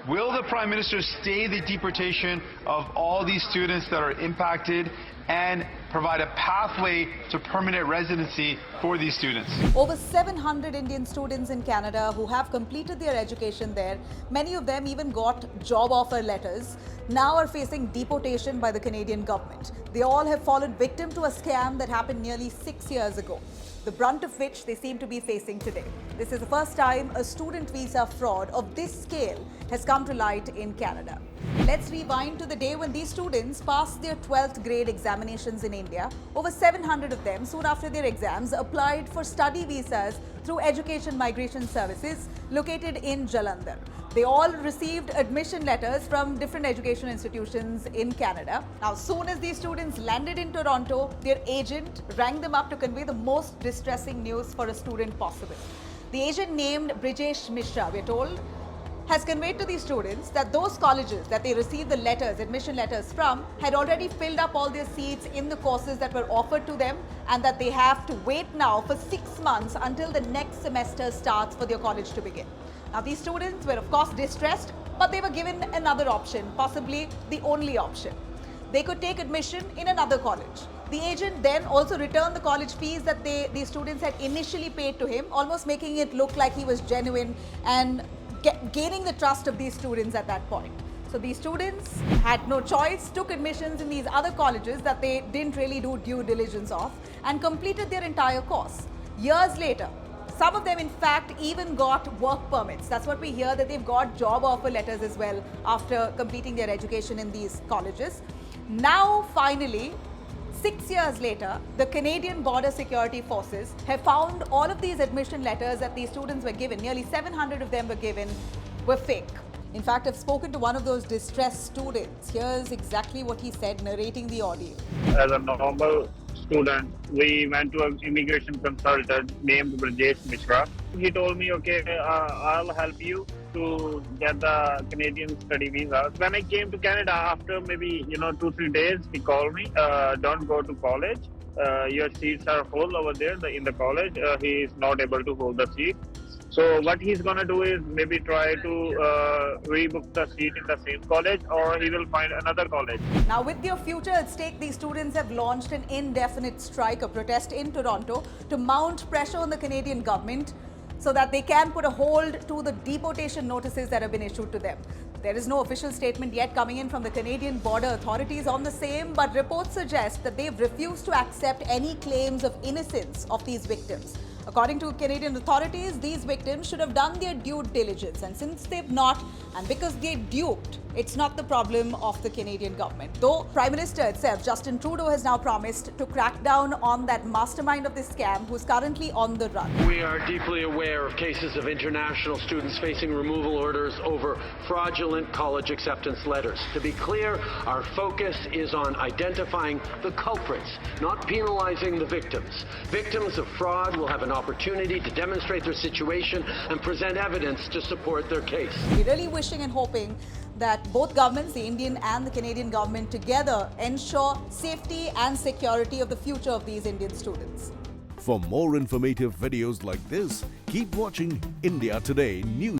Will the Prime Minister stay the deportation of all these students that are impacted and provide a pathway to permanent residency for these students? Over 700 Indian students in Canada who have completed their education there, many of them even got job offer letters, now are facing deportation by the Canadian government. They all have fallen victim to a scam that happened nearly 6 years ago, the brunt of which they seem to be facing today. This is the first time a student visa fraud of this scale has come to light in Canada. Let's rewind to the day when these students passed their 12th grade examinations in India. Over 700 of them, soon after their exams, applied for study visas through Education Migration Services located in Jalandhar. They all received admission letters from different education institutions in Canada. Now, soon as these students landed in Toronto, their agent rang them up to convey the most distressing news for a student possible. The agent, named Brijesh Mishra, we're told, has conveyed to these students that those colleges that they received the letters, admission letters from, had already filled up all their seats in the courses that were offered to them, and that they have to wait now for 6 months until the next semester starts for their college to begin. Now, these students were of course distressed, but they were given another option, possibly the only option. They could take admission in another college. The agent then also returned the college fees that these students had initially paid to him, almost making it look like he was genuine and gaining the trust of these students at that point. So these students had no choice, took admissions in these other colleges that they didn't really do due diligence of, and completed their entire course. Years later, some of them in fact even got work permits. That's what we hear, that they've got job offer letters as well after completing their education in these colleges. Now finally, 6 years later, the Canadian Border Security Forces have found all of these admission letters that these students were given, nearly 700 of them were given, were fake. In fact, I've spoken to one of those distressed students. Here's exactly what he said, narrating the audio. As a normal student, we went to an immigration consultant named Brijesh Mishra. He told me, okay, I'll help you to get the Canadian study visa. When I came to Canada, after maybe 2-3 days, he called me, don't go to college. Your seats are full over there in the college. He is not able to hold the seat. So what he's going to do is maybe try to rebook the seat in the same college, or he will find another college. Now, with their future at stake, these students have launched an indefinite strike, a protest in Toronto, to mount pressure on the Canadian government so that they can put a hold to the deportation notices that have been issued to them. There is no official statement yet coming in from the Canadian border authorities on the same, but reports suggest that they've refused to accept any claims of innocence of these victims. According to Canadian authorities, these victims should have done their due diligence, and since they've not, and because they duped, it's not the problem of the Canadian government. Though Prime Minister itself, Justin Trudeau, has now promised to crack down on that mastermind of this scam who's currently on the run. We are deeply aware of cases of international students facing removal orders over fraudulent college acceptance letters. To be clear, our focus is on identifying the culprits, not penalizing the victims. Victims of fraud will have an opportunity to demonstrate their situation and present evidence to support their case. We're really wishing and hoping that both governments, the Indian and the Canadian government, together ensure safety and security of the future of these Indian students. For more informative videos like this, keep watching India Today News.